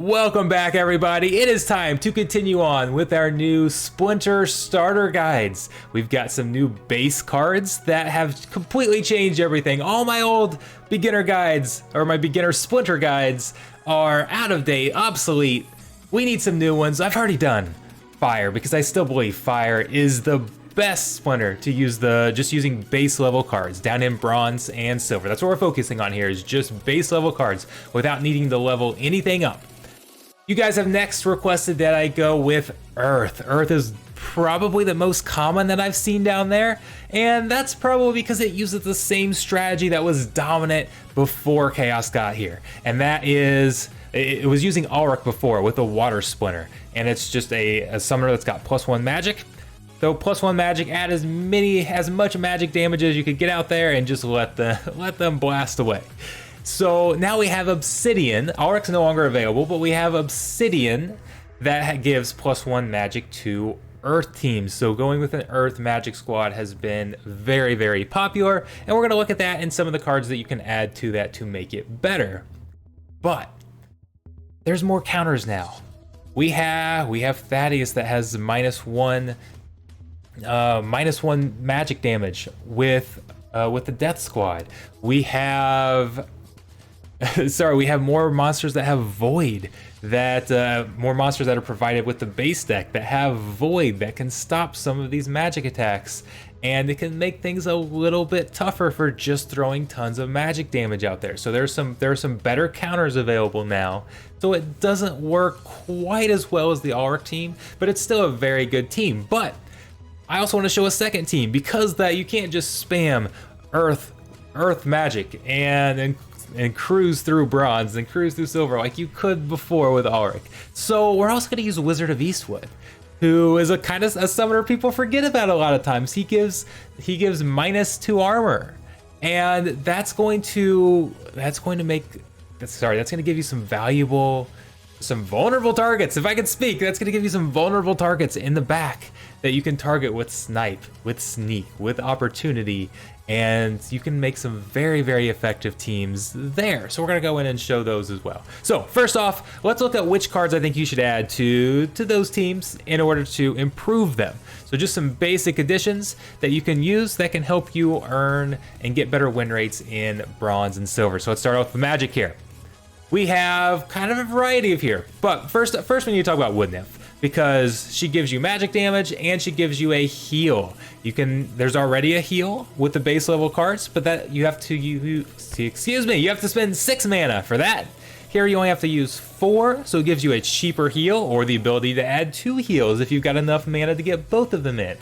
Welcome back, everybody. It is time to continue on with our new Splinter starter guides. We've got some new base cards that have completely changed everything. All my old beginner guides, or my beginner Splinter guides, are out of date, obsolete. We need some new ones. I've already done Fire because I still believe Fire is the best Splinter to use just using base level cards down in Bronze and Silver. That's what we're focusing on here, is just base level cards without needing to level anything up. You guys have next requested that I go with Earth. Earth is probably the most common that I've seen down there, and that's probably because it uses the same strategy that was dominant before Chaos got here. And that is, it was using Alric before with a Water Splinter, and it's just a summoner that's got +1 magic. So +1 magic, add as much magic damage as you could get out there and just let them blast away. So now we have Obsidian. Alric's no longer available, but we have Obsidian that gives +1 magic to Earth teams. So going with an Earth magic squad has been very, very popular, and we're going to look at that and some of the cards that you can add to that to make it better. But there's more counters now. We have Thaddeus that has -1 magic damage with the Death Squad. We have we have more monsters that have Void, more monsters that are provided with the base deck that have Void that can stop some of these magic attacks, and it can make things a little bit tougher for just throwing tons of magic damage out there. So there are some better counters available now. So it doesn't work quite as well as the Alric team, but it's still a very good team. But I also want to show a second team, because that you can't just spam Earth magic and cruise through Bronze and cruise through Silver like you could before with Alric. So we're also going to use Wizard of Eastwood, who is a summoner people forget about a lot of times. He gives -2 armor, and that's going to give you some vulnerable targets. If I could speak, that's going to give you some vulnerable targets in the back that you can target with Snipe, with Sneak, with Opportunity, and you can make some very, very effective teams there. So we're going to go in and show those as well. So first off, let's look at which cards I think you should add to those teams in order to improve them. So just some basic additions that you can use that can help you earn and get better win rates in Bronze and Silver. So let's start off with Magic here. We have kind of a variety of here, but first we need to talk about Wood Nymph, because she gives you magic damage and she gives you a heal. There's already a heal with the base level cards, but that you have to spend 6 mana for that. Here you only have to use 4, so it gives you a cheaper heal or the ability to add 2 heals if you've got enough mana to get both of them in.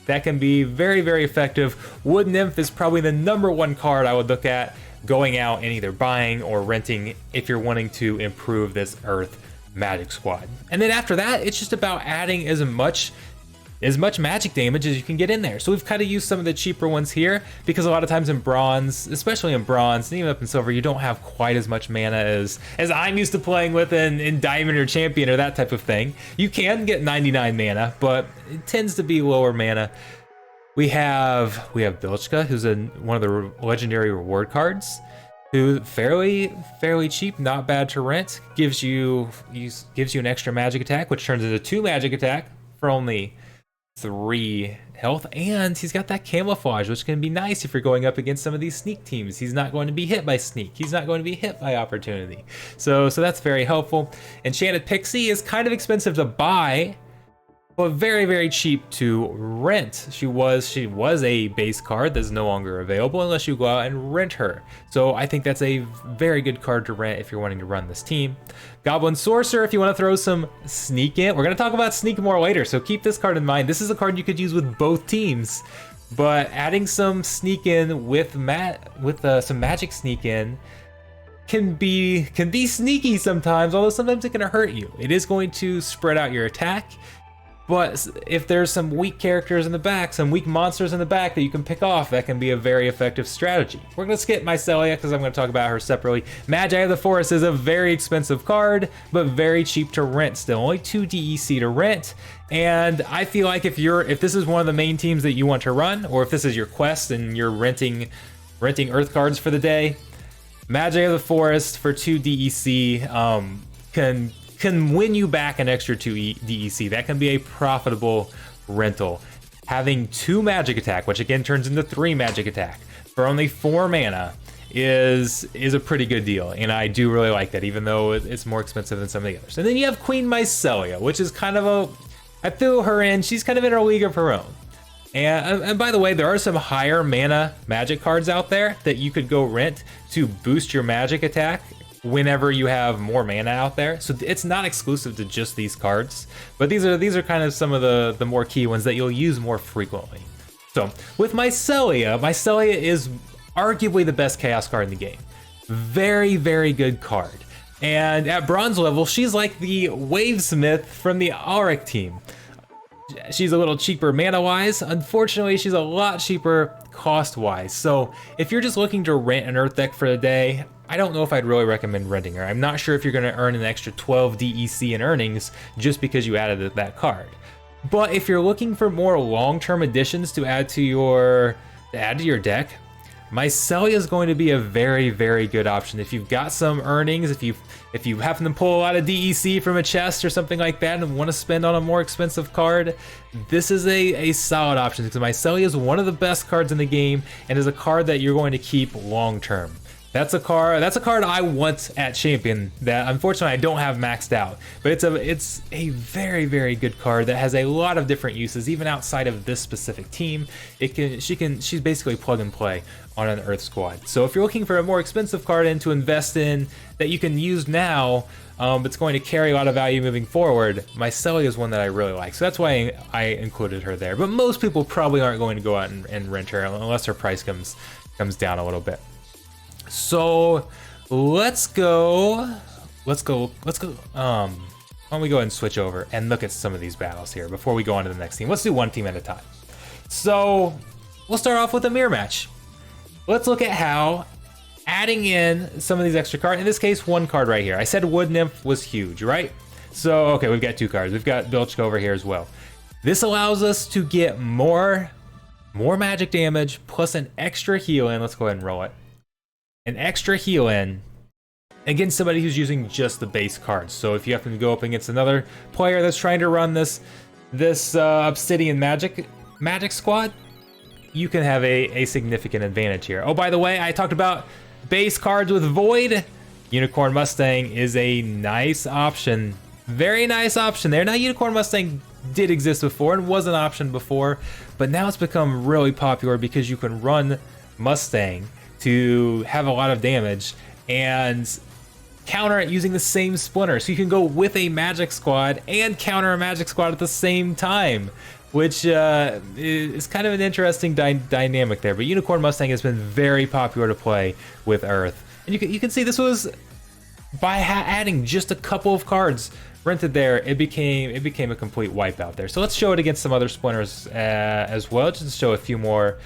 That can be very, very effective. Wood Nymph is probably the #1 card I would look at going out and either buying or renting if you're wanting to improve this Earth magic squad. And then after that, it's just about adding as much magic damage as you can get in there. So we've kind of used some of the cheaper ones here, because a lot of times in Bronze, especially in Bronze and even up in Silver, you don't have quite as much mana as I'm used to playing with in Diamond or Champion or that type of thing. You can get 99 mana, but it tends to be lower mana. We have Bilchka, who's one of the legendary reward cards, who fairly cheap, not bad to rent. Gives you an extra magic attack, which turns into 2 magic attack for only 3 health, and he's got that camouflage, which can be nice if you're going up against some of these Sneak teams. He's not going to be hit by Sneak. He's not going to be hit by Opportunity. So that's very helpful. Enchanted Pixie is kind of expensive to buy, but very, very cheap to rent. She was a base card that's no longer available unless you go out and rent her. So I think that's a very good card to rent if you're wanting to run this team. Goblin Sorcerer, if you want to throw some Sneak in. We're going to talk about Sneak more later, so keep this card in mind. This is a card you could use with both teams, but adding some Sneak in with some magic Sneak in can be sneaky sometimes, although sometimes it can hurt you. It is going to spread out your attack. But if there's some weak characters in the back, some weak monsters in the back that you can pick off, that can be a very effective strategy. We're going to skip Mycelia because I'm going to talk about her separately. Magi of the Forest is a very expensive card, but very cheap to rent still. Only 2 DEC to rent. And I feel like if this is one of the main teams that you want to run, or if this is your quest and you're renting Earth cards for the day, Magi of the Forest for 2 DEC can can win you back an extra 2 DEC. That can be a profitable rental. Having 2 magic attack, which again turns into 3 magic attack, for only 4 mana is a pretty good deal, and I do really like that, even though it's more expensive than some of the others. And then you have Queen Mycelia, which is kind of I threw her in, she's kind of in her league of her own. And by the way, there are some higher mana magic cards out there that you could go rent to boost your magic attack whenever you have more mana out there. So it's not exclusive to just these cards, but these are kind of some of the more key ones that you'll use more frequently. So with Mycelia is arguably the best chaos card in the game. Very, very good card. And at bronze level, she's like the Wavesmith from the Alric team. She's a little cheaper mana-wise. Unfortunately, she's a lot cheaper cost-wise. So if you're just looking to rent an Earth deck for the day, I don't know if I'd really recommend renting her. I'm not sure if you're going to earn an extra 12 DEC in earnings just because you added that card. But if you're looking for more long-term additions to add to your deck, Mycelia is going to be a very, very good option. If you've got some earnings, if you happen to pull a lot of DEC from a chest or something like that and want to spend on a more expensive card, this is a solid option, because Mycelia is one of the best cards in the game and is a card that you're going to keep long term. That's a card I want at Champion that unfortunately I don't have maxed out, but it's a very, very good card that has a lot of different uses even outside of this specific team. She's basically plug and play on an Earth squad. So if you're looking for a more expensive card and to invest in that you can use now, but it's going to carry a lot of value moving forward, Mycelia is one that I really like. So that's why I included her there. But most people probably aren't going to go out and rent her unless her price comes down a little bit. So let's go. Why don't we go ahead and switch over and look at some of these battles here before we go on to the next team. Let's do one team at a time. So we'll start off with a mirror match. Let's look at how adding in some of these extra cards, in this case, 1 card right here. I said Wood Nymph was huge, right? So, okay, we've got 2 cards. We've got Bilchka over here as well. This allows us to get more magic damage plus an extra heal in. Let's go ahead and roll it. An extra heal in against somebody who's using just the base cards. So if you happen to go up against another player that's trying to run this Obsidian magic squad, you can have a significant advantage here. Oh, by the way, I talked about base cards with Void. Unicorn Mustang is a nice option. Very nice option there. Now, Unicorn Mustang did exist before and was an option before, but now it's become really popular because you can run Mustang to have a lot of damage and counter it using the same Splinter. So you can go with a magic squad and counter a magic squad at the same time, which is kind of an interesting dynamic there. But Unicorn Mustang has been very popular to play with Earth. And you can see this was by adding just a couple of cards rented there, it became a complete wipeout there. So let's show it against some other Splinters as well, just to show a few more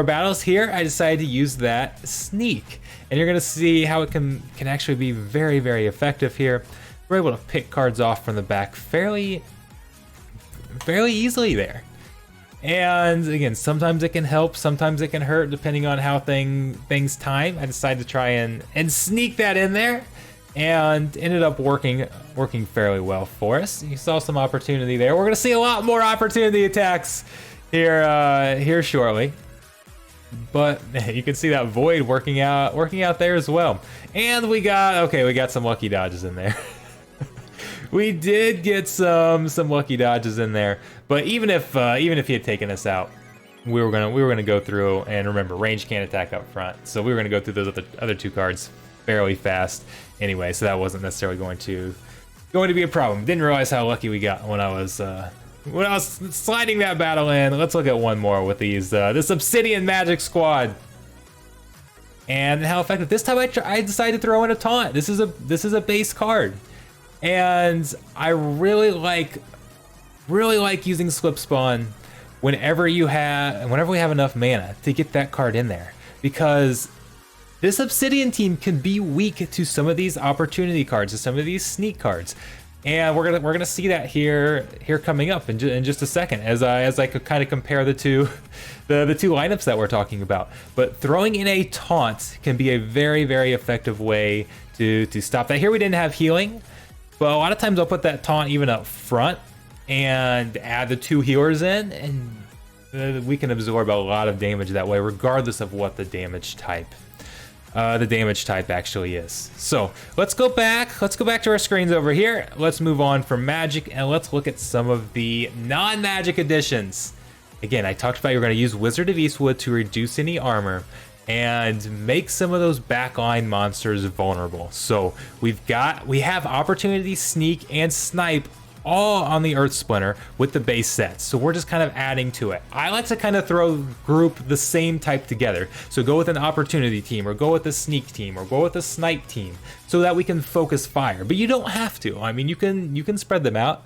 battles here. I decided to use that Sneak, and you're gonna see how it can actually be very, very effective here. We're able to pick cards off from the back fairly easily there. And again, sometimes it can help, sometimes it can hurt, depending on how things time. I decided to try and sneak that in there, and ended up working fairly well for us. You saw some opportunity there. We're gonna see a lot more opportunity attacks here shortly. But you can see that Void working out there as well. And we got some lucky dodges in there. We did get some lucky dodges in there. But even if he had taken us out, we were gonna go through, and remember, range can't attack up front, so we were gonna go through those other 2 cards fairly fast anyway, so that wasn't necessarily going to be a problem. Didn't realize how lucky we got when I was sliding that battle in. Let's look at one more with this Obsidian magic squad, and how effective. This time I decided to throw in a taunt. This is a base card, and I really like using Slip Spawn whenever we have enough mana to get that card in there, because this Obsidian team can be weak to some of these opportunity cards, to some of these sneak cards, and we're gonna see that here coming up in just a second as I could kind of compare the two lineups that we're talking about. But throwing in a taunt can be a very, very effective way to stop that. Here we didn't have healing, But a lot of times I'll put that taunt even up front and add the 2 healers in, and we can absorb a lot of damage that way, regardless of what the damage type actually is. So let's go back to our screens over here. Let's move on from magic and let's look at some of the non-magic additions. Again, I talked about you're going to use Wizard of Eastwood to reduce any armor and make some of those backline monsters vulnerable. So we have opportunity, sneak, and snipe all on the Earth Splinter with the base sets. So we're just kind of adding to it. I like to kind of group the same type together. So go with an opportunity team, or go with a sneak team, or go with a snipe team, so that we can focus fire. But you don't have to. I mean, you can spread them out.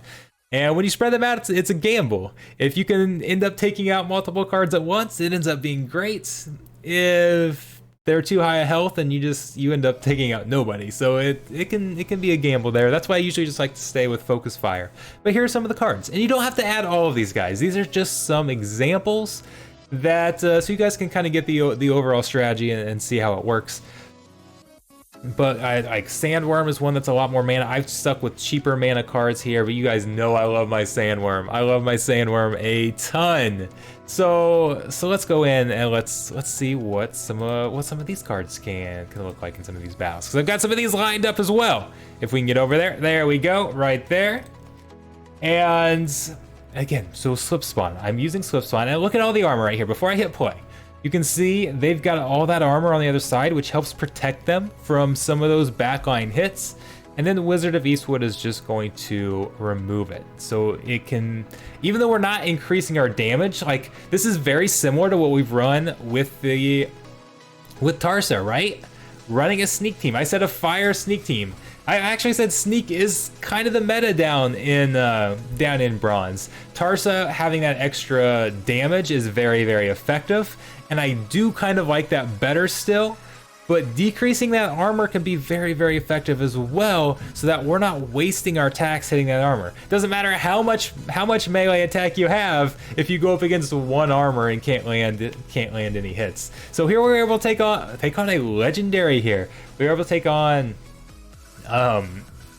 And when you spread them out, it's a gamble. If you can end up taking out multiple cards at once, it ends up being great. If they're too high a health, and you end up taking out nobody. So it can be a gamble there. That's why I usually just like to stay with focus fire. But here are some of the cards, and you don't have to add all of these guys. These are just some examples that so you guys can kind of get the overall strategy and see how it works. But like Sandworm is one that's a lot more mana. I've stuck with cheaper mana cards here, but you guys know I love my Sandworm. I love my Sandworm a ton. So let's go in and let's see what some of these cards can look like in some of these battles. Because I've got some of these lined up as well. If we can get over there, there we go, right there. And again, so Slip Spawn. I'm using Slip Spawn, and look at all the armor right here. Before I hit play, you can see they've got all that armor on the other side, which helps protect them from some of those backline hits. And then the Wizard of Eastwood is just going to remove it. So it can, even though we're not increasing our damage, like this is very similar to what we've run with Tarsa, right? Running a sneak team. I said a fire sneak team. I actually said sneak is kind of the meta down in bronze. Tarsa having that extra damage is very, very effective, and I do kind of like that better still. But decreasing that armor can be very, very effective as well, so that we're not wasting our attacks hitting that armor. Doesn't matter how much melee attack you have if you go up against one armor and can't land any hits. So here we're able to take on a legendary here. We were able to take on our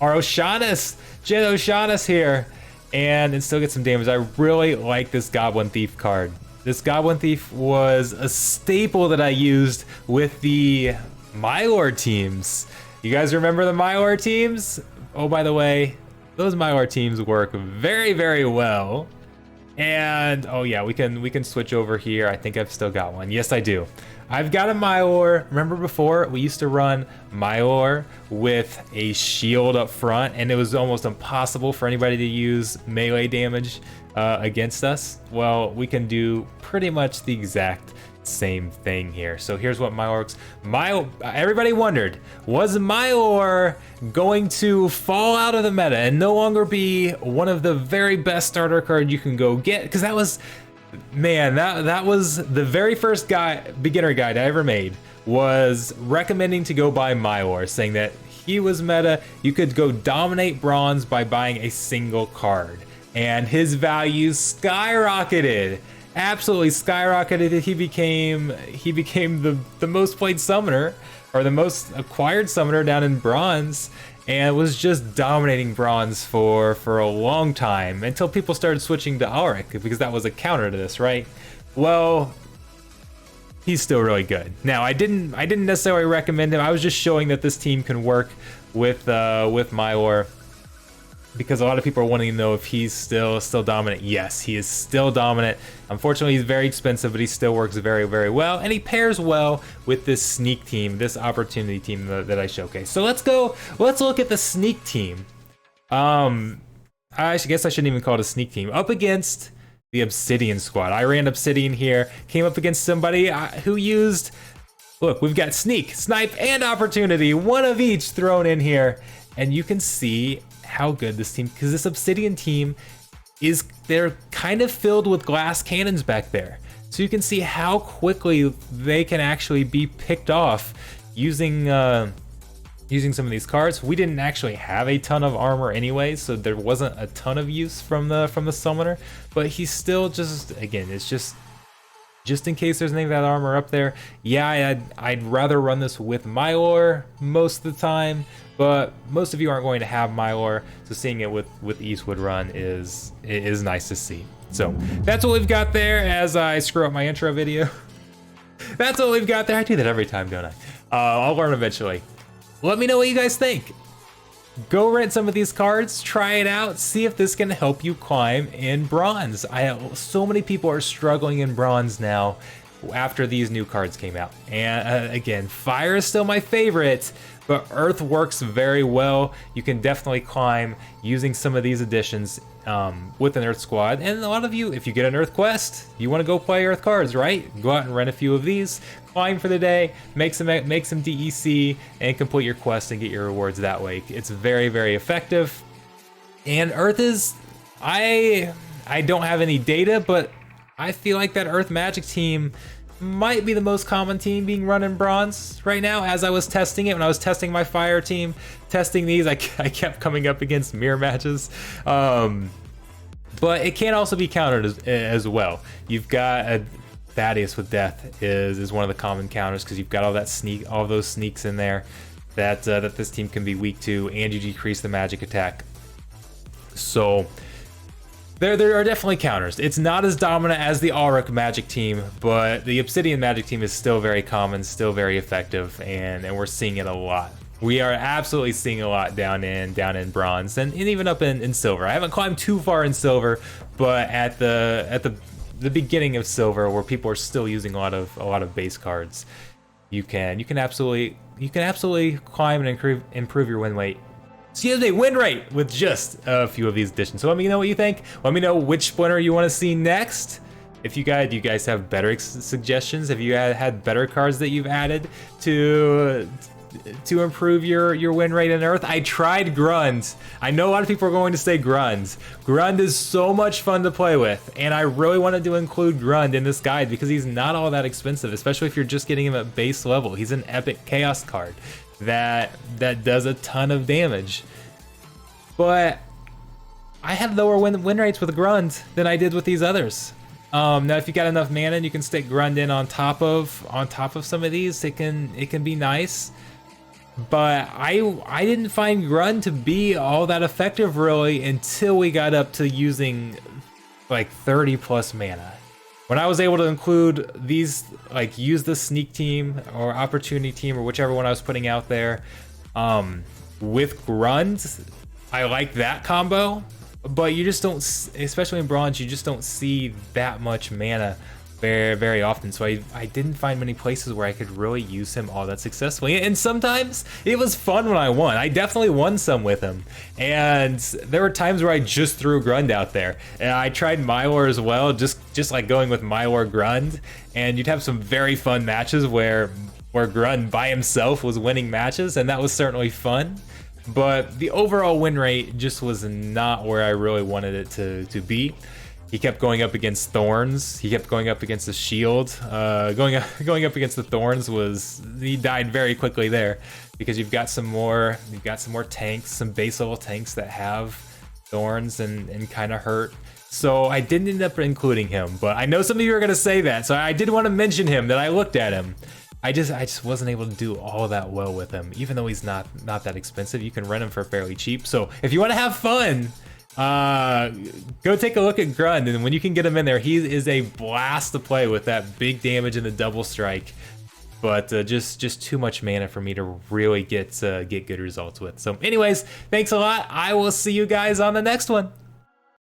Oceanus, Jin Oceanus here, and still get some damage. I really like this Goblin Thief card. This Goblin Thief was a staple that I used with the Mylor teams. You guys remember the Mylor teams? Oh, by the way, those Mylor teams work very, very well. And oh yeah, we can switch over here. I think I've still got one. Yes, I do. I've got a Mylor. Remember before we used to run Mylor with a shield up front, and it was almost impossible for anybody to use melee damage against us? Well, we can do pretty much the exact same thing here. So here's what Mylor works. Everybody wondered, was Mylor going to fall out of the meta and no longer be one of the very best starter cards you can go get? Because that was, man, that was the very first beginner guide I ever made, was recommending to go buy Mylor, saying that he was meta. You could go dominate bronze by buying a single card, and his value skyrocketed. Absolutely skyrocketed. He became the most played summoner, or the most acquired summoner down in bronze, and was just dominating bronze for a long time, until people started switching to Alric, because that was a counter to this, right? Well, he's still really good. Now, I didn't necessarily recommend him. I was just showing that this team can work with Mylor, because a lot of people are wanting to know if he's still dominant. Yes, he is still dominant. Unfortunately, he's very expensive, but he still works very, very well, and he pairs well with this sneak team, this opportunity team that I showcased. So let's look at the sneak team. I guess I shouldn't even call it a sneak team. Up against the Obsidian squad. I ran Obsidian here, came up against somebody who used, look, we've got sneak, snipe, and opportunity, one of each thrown in here, and you can see how good this team, because this Obsidian team they're kind of filled with glass cannons back there. So you can see how quickly they can actually be picked off using some of these cards. We didn't actually have a ton of armor anyway, so there wasn't a ton of use from the summoner, but he's still just, again, it's just just in case there's any of that armor up there. Yeah, I'd rather run this with Mylor most of the time, but most of you aren't going to have Mylor, so seeing it with Eastwood Run is nice to see. So that's what we've got there as I screw up my intro video. That's what we've got there. I do that every time, don't I? I'll learn eventually. Let me know what you guys think. Go rent some of these cards, try it out, see if this can help you climb in bronze. So many people are struggling in bronze now after these new cards came out. And again, fire is still my favorite, but earth works very well. You can definitely climb using some of these additions with an earth squad. And a lot of you, if you get an earth quest, you want to go play earth cards, right? Go out and rent a few of these, climb for the day, make some DEC, and complete your quest and get your rewards that way. It's very, very effective. And earth is, I don't have any data, but I feel like that earth magic team might be the most common team being run in bronze right now. As I was testing it, when I was testing my fire team, testing these, I kept coming up against mirror matches. But it can also be countered as well. You've got a Thaddeus with death is one of the common counters, because you've got all those sneaks in there that this team can be weak to, and you decrease the magic attack. So there are definitely counters. It's not as dominant as the Alric magic team, but the Obsidian magic team is still very common, still very effective, and we're seeing it a lot. We are absolutely seeing a lot down in bronze and even up in silver. I haven't climbed too far in silver, but at the beginning of silver, where people are still using a lot of base cards, you can absolutely climb and improve your win rate. Excuse me, win rate with just a few of these additions. So let me know what you think. Let me know which Splinter you want to see next. If you guys have better suggestions, have you had better cards that you've added to improve your win rate in Earth? I tried Grund. I know a lot of people are going to say Grund. Grund is so much fun to play with, and I really wanted to include Grund in this guide because he's not all that expensive, especially if you're just getting him at base level. He's an epic chaos card that does a ton of damage. But I had lower win rates with Grund than I did with these others. Now, if you got enough mana and you can stick Grund in on top of some of these, it can be nice. But I didn't find Grund to be all that effective really until we got up to using like 30 plus mana. When I was able to include these, like use the sneak team or opportunity team or whichever one I was putting out there, with Grund, I like that combo, but you just don't, especially in bronze, you just don't see that much mana very, very often. So I didn't find many places where I could really use him all that successfully. And sometimes it was fun when I won. I definitely won some with him. And there were times where I just threw Grund out there. And I tried Mylor as well, just like going with Mylor Grund. And you'd have some very fun matches where Grund by himself was winning matches, and that was certainly fun. But the overall win rate just was not where I really wanted it to be. He kept going up against thorns. He kept going up against the shield. Going up against the thorns he died very quickly there, because you've got some more tanks, some base level tanks that have thorns and kind of hurt. So I didn't end up including him, but I know some of you are gonna say that, so I did want to mention him, that I looked at him. I just wasn't able to do all that well with him, even though he's not that expensive. You can rent him for fairly cheap. So if you want to have fun, go take a look at Grund, and when you can get him in there, he is a blast to play with that big damage and the double strike. But just too much mana for me to really get good results with. So anyways, thanks a lot. I will see you guys on the next one.